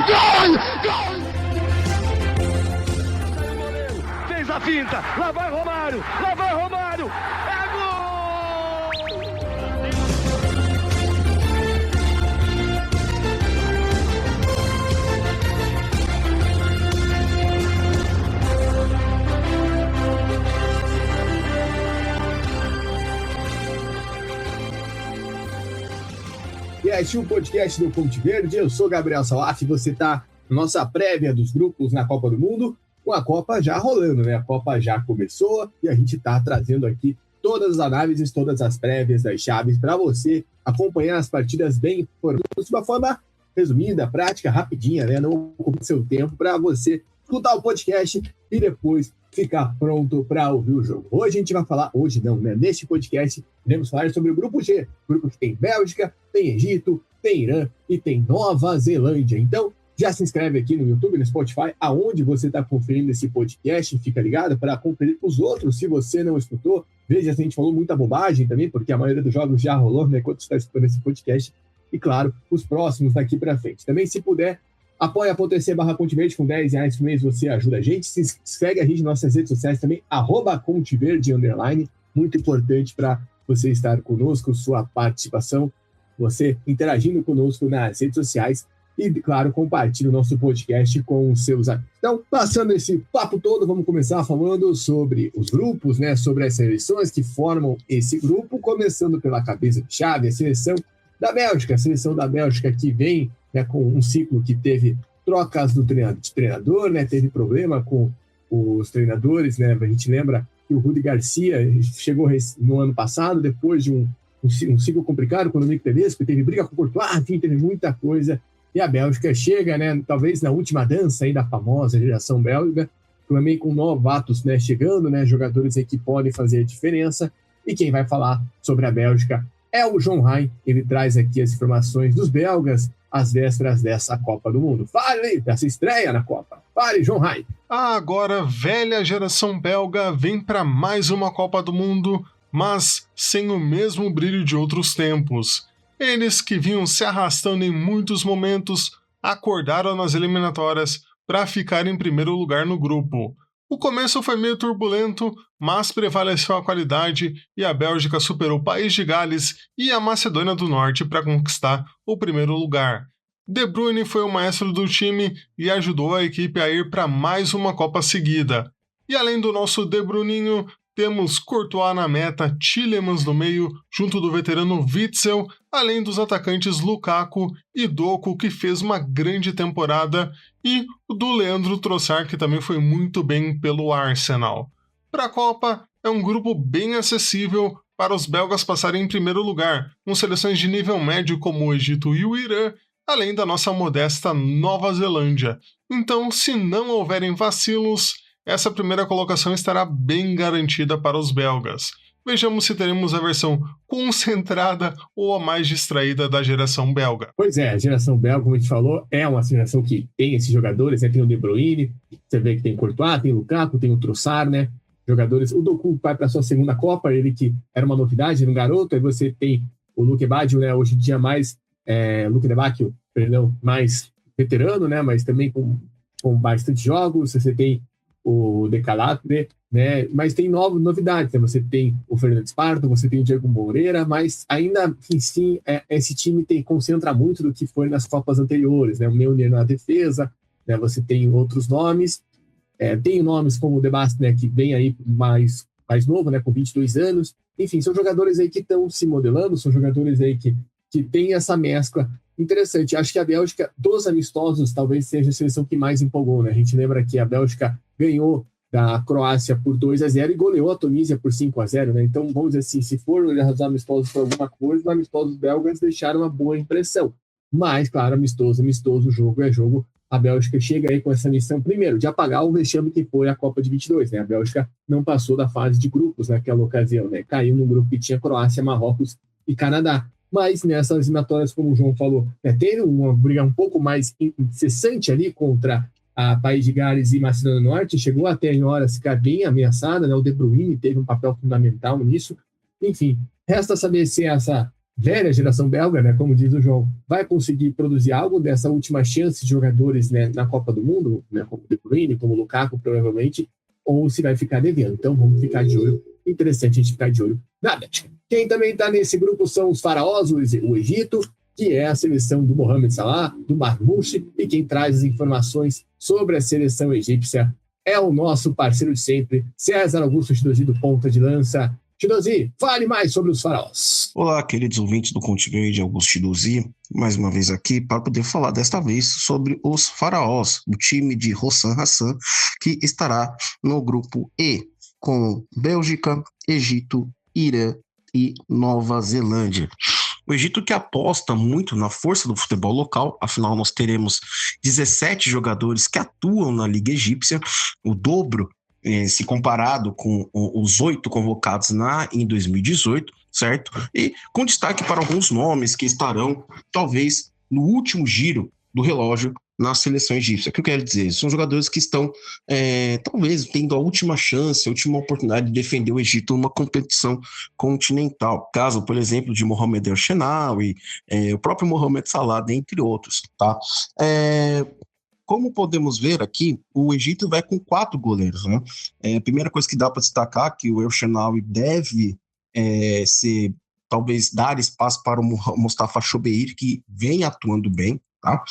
Gol! Fez a finta, lá vai Romário, é gol! O podcast do Ponte Verde, eu sou Gabriel Salaf, você está na nossa prévia dos grupos na Copa do Mundo, com a Copa já rolando, né? A Copa já começou e a gente está trazendo aqui todas as análises, todas as prévias das chaves para você acompanhar as partidas bem informadas de uma forma resumida, prática, rapidinha, né? Não ocupe seu tempo para você escutar o podcast e depois ficar pronto para ouvir o jogo. Hoje a gente vai falar, neste podcast, iremos falar sobre o Grupo G, grupo que tem Bélgica, tem Egito, tem Irã e tem Nova Zelândia. Então, já se inscreve aqui no YouTube, no Spotify, aonde você está conferindo esse podcast, fica ligado para conferir os outros, se você não escutou. Veja se a gente falou muita bobagem também, porque a maioria dos jogos já rolou, né, quando você está escutando esse podcast. E, claro, os próximos daqui para frente. Também, se puder, apoia.se/Ponte com R$10 por mês, você ajuda a gente. Segue a gente nas nossas redes sociais também, @PonteVerde_. Muito importante para você estar conosco, sua participação, você interagindo conosco nas redes sociais e, claro, compartilhe o nosso podcast com os seus amigos. Então, passando esse papo todo, vamos começar falando sobre os grupos, né? Sobre as seleções que formam esse grupo, começando pela cabeça de chave, a seleção da Bélgica. A seleção da Bélgica que vem, né, com um ciclo que teve trocas de treinador, né, teve problema com os treinadores, né, a gente lembra que o Rudi Garcia chegou no ano passado, depois de um ciclo complicado com o Dominique Tedesco, teve briga com o Courtois, enfim, teve muita coisa, e a Bélgica chega, né, talvez na última dança aí da famosa geração belga, também com novatos, né, chegando, né, jogadores aí que podem fazer a diferença, e quem vai falar sobre a Bélgica é o John Hein. Ele traz aqui as informações dos belgas às vésperas dessa Copa do Mundo. Fale dessa estreia na Copa. Fale, John Hein. Agora, velha geração belga vem para mais uma Copa do Mundo, mas sem o mesmo brilho de outros tempos. Eles que vinham se arrastando em muitos momentos, acordaram nas eliminatórias para ficar em primeiro lugar no grupo. O começo foi meio turbulento, mas prevaleceu a qualidade e a Bélgica superou o País de Gales e a Macedônia do Norte para conquistar o primeiro lugar. De Bruyne foi o maestro do time e ajudou a equipe a ir para mais uma Copa seguida. E além do nosso De Bruninho, temos Courtois na meta, Tielemans no meio, junto do veterano Witsel, além dos atacantes Lukaku e Doku, que fez uma grande temporada, e o do Leandro Trossard, que também foi muito bem pelo Arsenal. Para a Copa, é um grupo bem acessível para os belgas passarem em primeiro lugar, com seleções de nível médio como o Egito e o Irã, além da nossa modesta Nova Zelândia. Então, se não houverem vacilos, essa primeira colocação estará bem garantida para os belgas. Vejamos se teremos a versão concentrada ou a mais distraída da geração belga. Pois é, a geração belga, como a gente falou, é uma geração que tem esses jogadores, né? Tem o De Bruyne, você vê que tem o Courtois, tem o Lukaku, tem o Trossard, né? Jogadores. O Doku vai para sua segunda Copa, ele que era uma novidade no garoto, aí você tem o Luke Bacchio, né? Hoje em dia mais mais veterano, né? Mas também com bastante jogos. Você tem o De Calatre, né? Mas tem novidades, né? Você tem o Fernando Esparto, você tem o Diego Moreira, mas ainda assim esse time concentra muito do que foi nas Copas anteriores, né? O Neuer na defesa, né? Você tem outros nomes, tem nomes como o De Bast, né? Que vem aí mais novo, né? Com 22 anos, enfim, são jogadores aí que estão se modelando, são jogadores aí que tem essa mescla interessante. Acho que a Bélgica, dos amistosos, talvez seja a seleção que mais empolgou, né? A gente lembra que a Bélgica ganhou da Croácia por 2-0 e goleou a Tunísia por 5-0, né? Então, vamos dizer assim, se for olhar os amistosos por alguma coisa, os amistosos belgas deixaram uma boa impressão. Mas, claro, amistoso, jogo é jogo. A Bélgica chega aí com essa missão, primeiro, de apagar o vexame que foi a Copa de 22, né? A Bélgica não passou da fase de grupos naquela ocasião, né? Caiu no grupo que tinha Croácia, Marrocos e Canadá. Mas nessas eliminatórias, como o João falou, teve uma briga um pouco mais incessante ali contra a País de Gales e Macedônia do Norte, chegou até em horas ficar bem ameaçada, né? O De Bruyne teve um papel fundamental nisso. Enfim, resta saber se essa velha geração belga, né, como diz o João, vai conseguir produzir algo dessa última chance de jogadores, né, na Copa do Mundo, né, como o De Bruyne, como o Lukaku, provavelmente, ou se vai ficar devendo. Então vamos ficar de olho. Interessante a gente ficar de olho na Bélgica. Quem também está nesse grupo são os faraós, o Egito, que é a seleção do Mohamed Salah, do Marmouche, e quem traz as informações sobre a seleção egípcia é o nosso parceiro de sempre, César Augusto Chidozi, do Ponta de Lança. Chidozi, fale mais sobre os faraós. Olá, queridos ouvintes do Conte Verde, Augusto Chidozi, mais uma vez aqui para poder falar desta vez sobre os faraós, o time de Hossam Hassan, que estará no grupo E, com Bélgica, Egito, Irã e Nova Zelândia. O Egito que aposta muito na força do futebol local, afinal nós teremos 17 jogadores que atuam na Liga Egípcia, o dobro se comparado com os 8 convocados em 2018, certo? E com destaque para alguns nomes que estarão, talvez, no último giro do relógio na seleção egípcia. O que eu quero dizer? São jogadores que estão, talvez, tendo a última chance, a última oportunidade de defender o Egito numa competição continental. Caso, por exemplo, de Mohamed El Shenawi, o próprio Mohamed Salah, dentre outros, tá? Como podemos ver aqui, o Egito vai com 4 goleiros, né? A primeira coisa que dá para destacar é que o El Shenawi deve talvez dar espaço para o Mustafa Chobeir, que vem atuando bem, tá?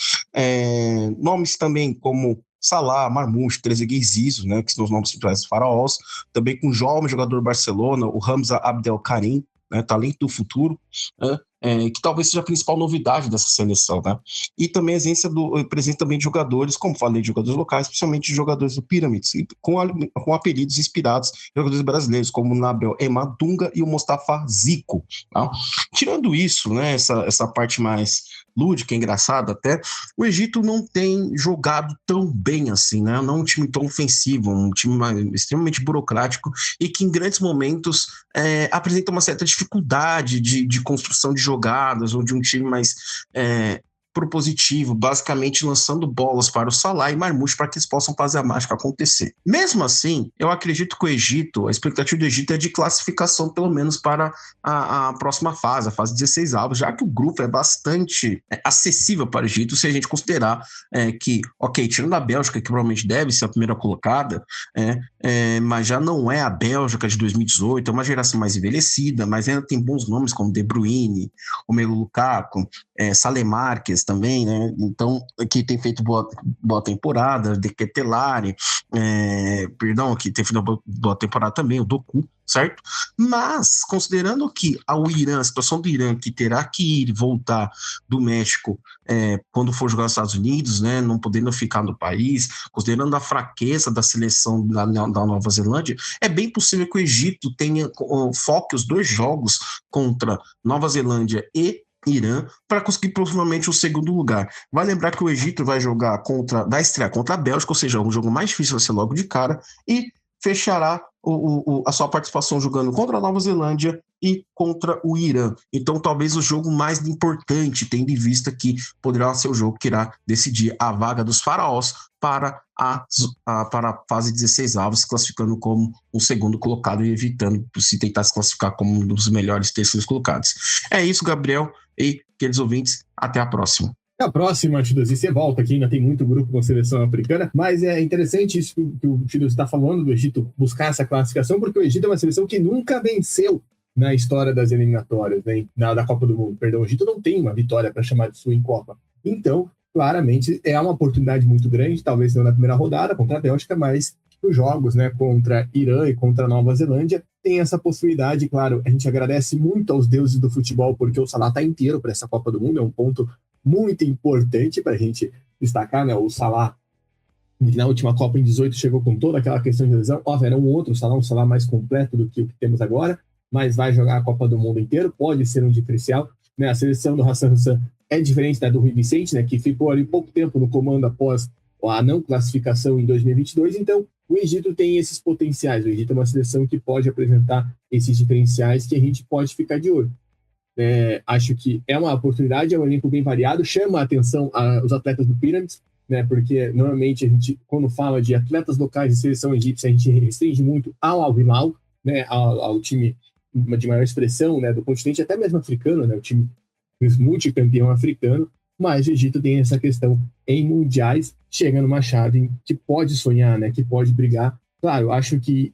Nomes também como Salah, Marmouche, Trezeguet e Zizou, né, que são os nomes principais dos faraós, também com o jovem jogador do Barcelona, o Hamza Abdelkarim, né, talento do futuro, né, que talvez seja a principal novidade dessa seleção, né? E também a presença também de jogadores, como falei, de jogadores locais, especialmente de jogadores do Pyramids, com apelidos inspirados em jogadores brasileiros, como o Nabil Emadunga e o Mustafa Zico, tá? Tirando isso, né, essa parte mais lúdica, engraçada até, o Egito não tem jogado tão bem assim, né? Não é um time tão ofensivo, um time extremamente burocrático e que em grandes momentos apresenta uma certa dificuldade de construção de jogadas ou de um time mais propositivo, basicamente lançando bolas para o Salah e Marmouche para que eles possam fazer a mágica acontecer. Mesmo assim, eu acredito que o Egito, a expectativa do Egito é de classificação pelo menos para a próxima fase, a fase 16 avos, já que o grupo é bastante acessível para o Egito, se a gente considerar que, ok, tirando a Bélgica, que provavelmente deve ser a primeira colocada, mas já não é a Bélgica de 2018, é uma geração mais envelhecida, mas ainda tem bons nomes como De Bruyne, Romelu Lukaku, Saleh Marques também, né? Então, que tem feito boa temporada, De Ketelare, que tem feito boa temporada também, o Doku, certo? Mas, considerando que a situação do Irã, que terá que ir voltar do México quando for jogar nos Estados Unidos, né, não podendo ficar no país, considerando a fraqueza da seleção da Nova Zelândia, é bem possível que o Egito foque os 2 jogos contra Nova Zelândia e Irã para conseguir provavelmente o segundo lugar. Vai lembrar que o Egito vai estrear contra a Bélgica, ou seja, um jogo mais difícil vai ser logo de cara, e fechará a sua participação jogando contra a Nova Zelândia e contra o Irã. Então, talvez o jogo mais importante, tendo em vista que poderá ser o jogo que irá decidir a vaga dos faraós para a fase 16 avos, classificando como o segundo colocado e evitando se tentar se classificar como um dos melhores terceiros colocados. É isso, Gabriel e queridos ouvintes, até a próxima. A próxima, Chidozi, você volta aqui, ainda tem muito grupo com a seleção africana, mas é interessante isso que o Chidozi está falando, do Egito buscar essa classificação, porque o Egito é uma seleção que nunca venceu na história das eliminatórias, né, da Copa do Mundo. Perdão, o Egito não tem uma vitória para chamar de sua em Copa. Então, claramente, é uma oportunidade muito grande, talvez não na primeira rodada contra a Bélgica, mas nos jogos, né, contra Irã e contra Nova Zelândia, tem essa possibilidade. Claro, a gente agradece muito aos deuses do futebol, porque o Salah está inteiro para essa Copa do Mundo, é um ponto muito importante para a gente destacar, né? O Salah, que na última Copa em 18 chegou com toda aquela questão de lesão, era um Salah mais completo do que o que temos agora, mas vai jogar a Copa do Mundo inteiro, pode ser um diferencial, né? A seleção do Hassan Hassan é diferente da do Rui Vicente, né? Que ficou ali pouco tempo no comando após a não classificação em 2022, então o Egito tem esses potenciais, o Egito é uma seleção que pode apresentar esses diferenciais que a gente pode ficar de olho. Acho que é uma oportunidade, é um elenco bem variado, chama a atenção os atletas do Pyramids, né, porque normalmente a gente, quando fala de atletas locais de seleção egípcia, a gente restringe muito ao Al Hilal, né, ao time de maior expressão, né, do continente, até mesmo africano, né, o time multicampeão africano, mas o Egito tem essa questão em mundiais, chega numa chave que pode sonhar, né, que pode brigar. Claro, acho que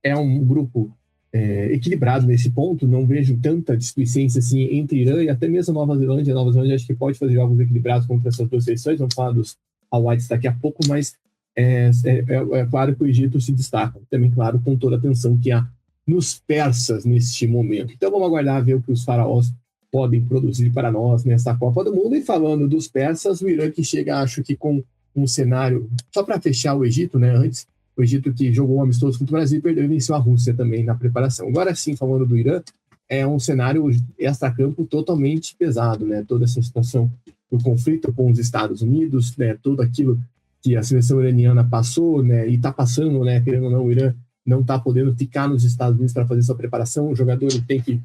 é um grupo equilibrado nesse ponto, não vejo tanta displicência assim entre Irã e até mesmo Nova Zelândia. Nova Zelândia acho que pode fazer jogos equilibrados contra essas duas seleções, vamos falar dos Al-Whites daqui a pouco, mas é claro que o Egito se destaca, também claro com toda a atenção que há nos persas neste momento. Então vamos aguardar ver o que os faraós podem produzir para nós nessa Copa do Mundo. E falando dos persas, o Irã que chega, acho que com um cenário, só para fechar o Egito, né, antes, o Egito que jogou um amistoso contra o Brasil e perdeu e venceu a Rússia também na preparação. Agora sim, falando do Irã, é um cenário extracampo totalmente pesado, né, toda essa situação do conflito com os Estados Unidos, né, tudo aquilo que a seleção iraniana passou, né, e está passando, né, querendo ou não, o Irã não está podendo ficar nos Estados Unidos para fazer sua preparação, o jogador tem que,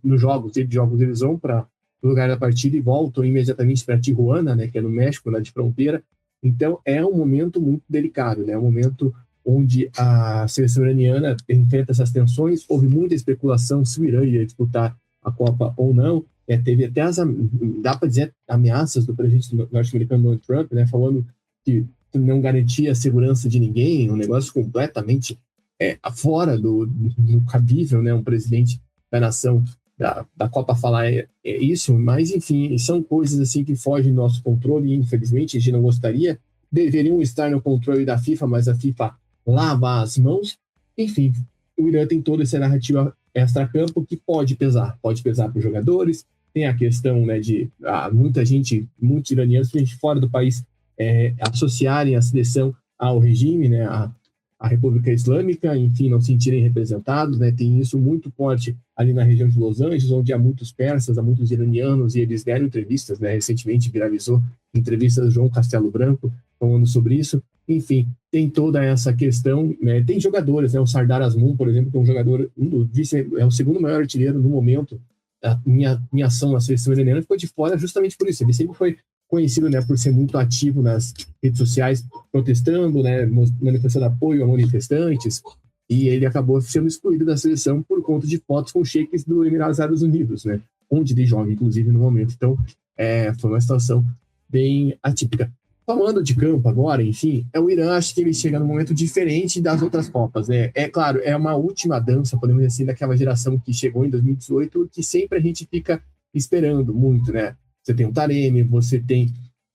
nos jogos eles vão para o lugar da partida e voltam imediatamente para Tijuana, né, que é no México, lá de fronteira. Então é um momento muito delicado, né, um momento onde a seleção iraniana enfrenta essas tensões. Houve muita especulação se o Irã ia disputar a Copa ou não. Teve até dá para dizer, ameaças do presidente norte-americano Donald Trump, né, falando que não garantia a segurança de ninguém, um negócio completamente fora do cabível, né, um presidente da nação da Copa falar isso, mas enfim, são coisas assim que fogem do nosso controle e infelizmente a gente não gostaria, deveriam estar no controle da FIFA, mas a FIFA lava as mãos. Enfim, o Irã tem toda essa narrativa extra-campo que pode pesar para os jogadores. Tem a questão, né, de muitos iranianos, gente fora do país, associarem a seleção ao regime, né, a República Islâmica, enfim, não se sentirem representados, né, tem isso muito forte ali na região de Los Angeles, onde há muitos persas, há muitos iranianos, e eles deram entrevistas, né, recentemente viralizou entrevistas do João Castelo Branco falando sobre isso. Enfim, tem toda essa questão, né, tem jogadores, né, o Sardar Azmoun, por exemplo, que é um jogador, é o segundo maior artilheiro no momento, a minha ação na seleção iraniana ficou de fora justamente por isso, ele sempre foi conhecido, né, por ser muito ativo nas redes sociais, protestando, né, manifestando apoio a manifestantes, e ele acabou sendo excluído da seleção por conta de fotos com sheiks do Emirados Árabes Unidos, né, onde ele joga, inclusive, no momento. Então, foi uma situação bem atípica. Falando de campo agora, enfim, o Irã, acho que ele chega num momento diferente das outras Copas, né? Claro, é uma última dança, podemos dizer assim, daquela geração que chegou em 2018, que sempre a gente fica esperando muito, né? Você tem o Taremi, você tem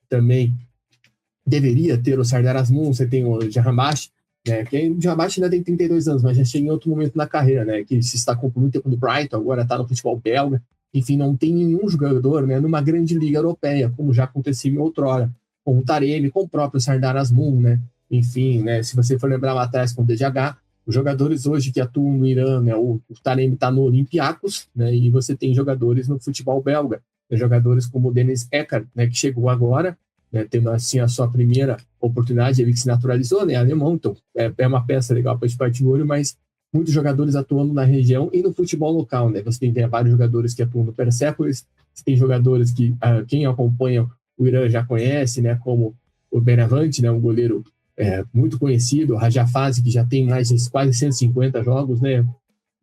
também, deveria ter o Sardar Azmoun, você tem o Jahanbakhsh, né? Que o Jahanbakhsh ainda tem 32 anos, mas já chega em outro momento na carreira, né? Que se destacou por muito tempo no Brighton, agora está no futebol belga. Enfim, não tem nenhum jogador, né, numa grande liga europeia, como já acontecia em outrora, com o Taremi, com o próprio Sardar Azmoun, né? Enfim, né, se você for lembrar lá atrás com o DJH, os jogadores hoje que atuam no Irã, né, o Taremi está no Olympiacos, né, e você tem jogadores no futebol belga, jogadores como o Deniz Ekar, né, que chegou agora, né, tendo assim a sua primeira oportunidade, ele que se naturalizou, né, alemão, então é uma peça legal para a gente partir do olho, mas muitos jogadores atuando na região e no futebol local, né, você tem vários jogadores que atuam no Persépolis, você tem jogadores que quem acompanha o Irã já conhece, né, como o Benavente, né, um goleiro muito conhecido, o Rajafazi, que já tem mais de quase 150 jogos, né.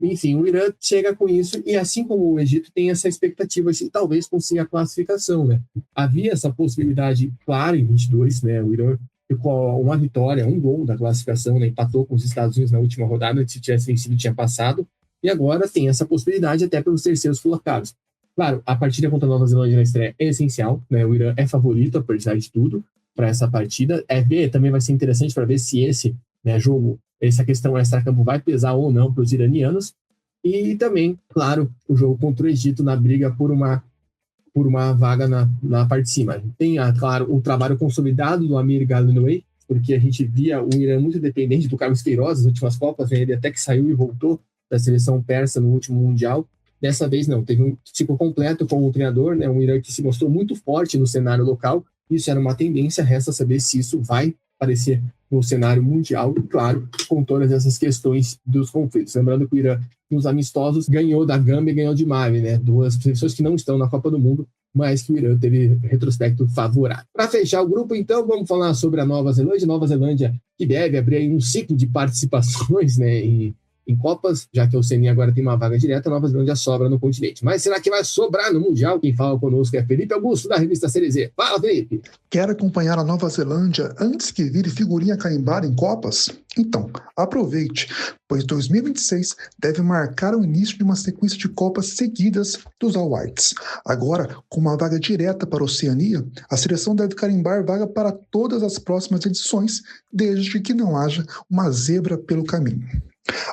Enfim, o Irã chega com isso e, assim como o Egito, tem essa expectativa de talvez consiga a classificação, né. Havia essa possibilidade clara em 22, né, o Irã ficou uma vitória, um gol da classificação, né, empatou com os Estados Unidos na última rodada, se tivesse vencido tinha passado, e agora tem essa possibilidade até pelos terceiros colocados. Claro, a partida contra a Nova Zelândia na estreia é essencial, né? O Irã é favorito, apesar de tudo, para essa partida. Também vai ser interessante para ver se esse, né, jogo, essa questão extra-campo vai pesar ou não para os iranianos. E também, claro, o jogo contra o Egito na briga por uma vaga na parte de cima. Tem, claro, o trabalho consolidado do Amir Ghalenoui, porque a gente via o Irã muito dependente do Carlos Queiroz nas últimas Copas, né? Ele até que saiu e voltou da seleção persa no último Mundial. Dessa vez não, teve um ciclo completo com o treinador, né, um Irã que se mostrou muito forte no cenário local. Isso era uma tendência, resta saber se isso vai aparecer no cenário mundial, e claro, com todas essas questões dos conflitos. Lembrando que o Irã, nos amistosos, ganhou da Gâmbia e ganhou de Mali, né, duas seleções que não estão na Copa do Mundo, mas que o Irã teve retrospecto favorável. Para fechar o grupo, então, vamos falar sobre a Nova Zelândia. Nova Zelândia que deve abrir aí um ciclo de participações, né, em Copas, já que a Oceania agora tem uma vaga direta, a Nova Zelândia sobra no continente. Mas será que vai sobrar no Mundial? Quem fala conosco é Felipe Augusto, da revista Série Z. Fala, Felipe! Quer acompanhar a Nova Zelândia antes que vire figurinha carimbada em Copas? Então, aproveite, pois 2026 deve marcar o início de uma sequência de Copas seguidas dos All Whites. Agora, com uma vaga direta para a Oceania, a seleção deve carimbar vaga para todas as próximas edições, desde que não haja uma zebra pelo caminho.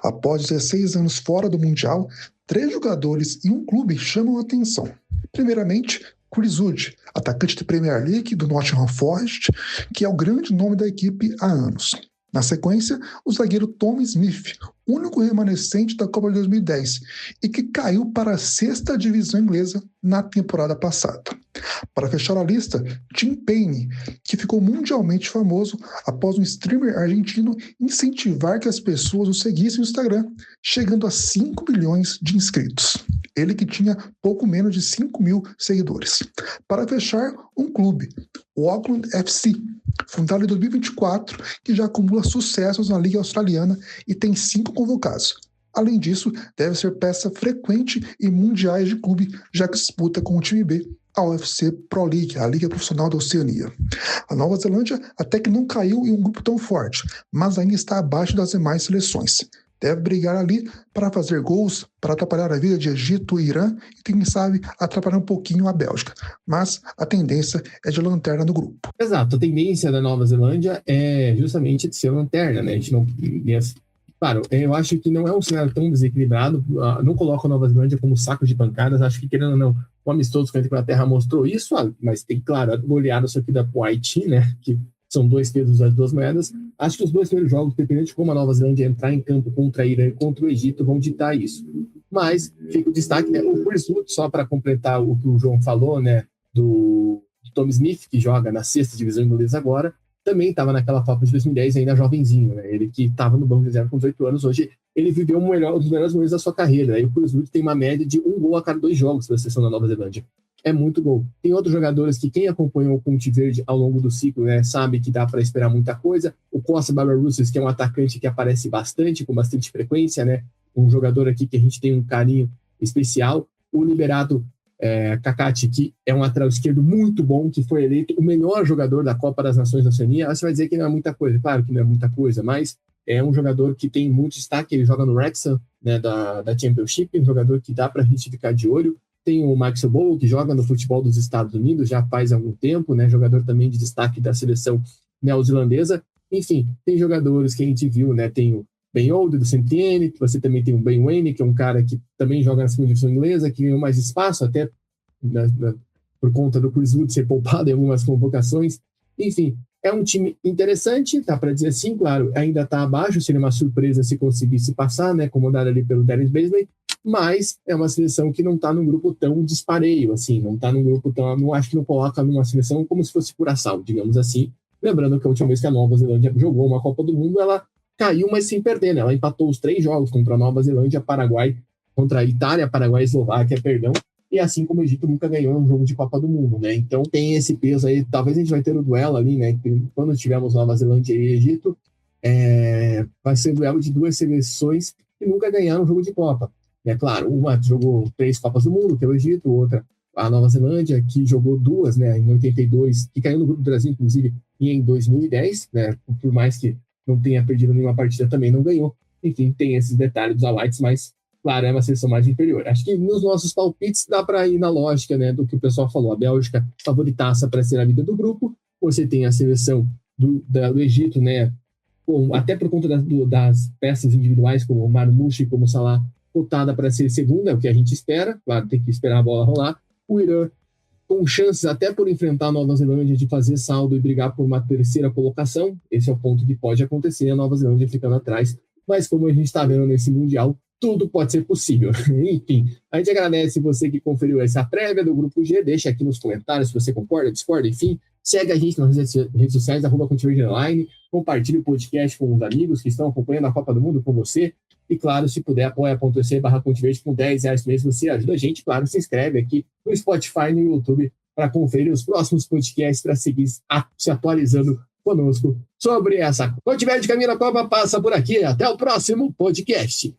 Após 16 anos fora do Mundial, 3 jogadores e um clube chamam a atenção. Primeiramente, Chris Wood, atacante da Premier League do Nottingham Forest, que é o grande nome da equipe há anos. Na sequência, o zagueiro Tom Smith, único remanescente da Copa de 2010 e que caiu para a 6ª divisão inglesa na temporada passada. Para fechar a lista, Tim Payne, que ficou mundialmente famoso após um streamer argentino incentivar que as pessoas o seguissem no Instagram, chegando a 5 milhões de inscritos. Ele que tinha pouco menos de 5 mil seguidores. Para fechar, um clube, o Auckland FC, fundado em 2024, que já acumula sucessos na Liga Australiana e tem 5 convocados. Além disso, deve ser peça frequente em mundiais de clube, já que disputa com o time B a UFC Pro League, a Liga Profissional da Oceania. A Nova Zelândia até que não caiu em um grupo tão forte, mas ainda está abaixo das demais seleções. Deve brigar ali para fazer gols, para atrapalhar a vida de Egito e Irã e, quem sabe, atrapalhar um pouquinho a Bélgica. Mas a tendência é de lanterna no grupo. Exato, a tendência da Nova Zelândia é justamente de ser lanterna, né? A gente não... Claro, eu acho que não é um cenário tão desequilibrado, não coloco a Nova Zelândia como saco de pancadas, acho que, querendo ou não, o amistoso com a Inglaterra mostrou isso, mas tem, claro, goleada só que da pro Haiti, né? Que são 2 pesos das 2 moedas. Acho que os 2 primeiros jogos, dependendo de como a Nova Zelândia entrar em campo contra a Irã e contra o Egito, vão ditar isso. Mas fica o destaque, né? O Chris Wood, só para completar o que o João falou, né? Do Tom Smith, que joga na 6ª divisão inglesa agora, também estava naquela Copa de 2010, ainda jovenzinho, né? Ele que estava no banco de reserva com 18 anos, hoje ele viveu um dos melhores momentos da sua carreira. E o Chris Wood tem uma média de 1 gol a cada 2 jogos pela seleção da Nova Zelândia. É muito gol. Tem outros jogadores que quem acompanhou o Ponte Verde ao longo do ciclo, né, sabe que dá para esperar muita coisa. O Costa Barbarouses, que é um atacante que aparece bastante, com bastante frequência, né? Um jogador aqui que a gente tem um carinho especial. O Liberato Kakati, que é um lateral esquerdo muito bom, que foi eleito o melhor jogador da Copa das Nações da Oceania. Você vai dizer que não é muita coisa. Claro que não é muita coisa, mas é um jogador que tem muito destaque. Ele joga no Wrexham, né, da Championship, um jogador que dá para a gente ficar de olho. Tem o Max Bow, que joga no futebol dos Estados Unidos já faz algum tempo, né, jogador também de destaque da seleção neozelandesa. Enfim, tem jogadores que a gente viu, né, tem o Ben Old, do Saint-Étienne, você também tem o Ben Wayne, que é um cara que também joga na 2ª divisão inglesa, que ganhou mais espaço, até por conta do Chris Wood ser poupado em algumas convocações. Enfim, é um time interessante, dá para dizer assim, claro, ainda está abaixo, seria uma surpresa se conseguisse passar, né, comandado ali pelo Dennis Beasley, mas é uma seleção que não está num grupo tão dispareio, assim, não está num grupo tão, não acho que não coloca numa seleção como se fosse por assalto, digamos assim. Lembrando que a última vez que a Nova Zelândia jogou uma Copa do Mundo, ela caiu, mas sem perder, né? Ela empatou os 3 jogos contra a Nova Zelândia, Paraguai, contra a Itália, Paraguai e Eslováquia, perdão, e assim como o Egito nunca ganhou um jogo de Copa do Mundo, né? Então tem esse peso aí, talvez a gente vai ter o duelo ali, né? Quando tivermos Nova Zelândia e Egito, vai ser o duelo de 2 seleções que nunca ganharam um jogo de Copa. É claro, uma jogou 3 Copas do Mundo, que é o Egito, outra a Nova Zelândia, que jogou 2, né, em 82, que caiu no grupo do Brasil, inclusive, e em 2010, né, por mais que não tenha perdido nenhuma partida, também não ganhou. Enfim, tem esses detalhes dos Whites, mas, claro, é uma seleção mais inferior. Acho que nos nossos palpites dá para ir na lógica, né, do que o pessoal falou. A Bélgica favoritaça para ser a vida do grupo, você tem a seleção do Egito, né, até por conta das peças individuais, como o Marmouche e como o Salah, cotada para ser segunda, é o que a gente espera, claro, tem que esperar a bola rolar. O Irã, com chances até por enfrentar a Nova Zelândia de fazer saldo e brigar por uma 3ª colocação, esse é o ponto que pode acontecer, a Nova Zelândia ficando atrás, mas como a gente está vendo nesse Mundial, tudo pode ser possível. Enfim, a gente agradece você que conferiu essa prévia do Grupo G, deixa aqui nos comentários se você concorda, discorda, enfim, segue a gente nas redes sociais, @ContiVerdeOnline, compartilhe o podcast com os amigos que estão acompanhando a Copa do Mundo com você, e claro, se puder, apoia.se/ContiVerde com R$10 mesmo, você ajuda a gente, claro, se inscreve aqui no Spotify e no YouTube para conferir os próximos podcasts, para seguir se atualizando conosco sobre essa. ContiVerde Caminho da Copa passa por aqui, até o próximo podcast.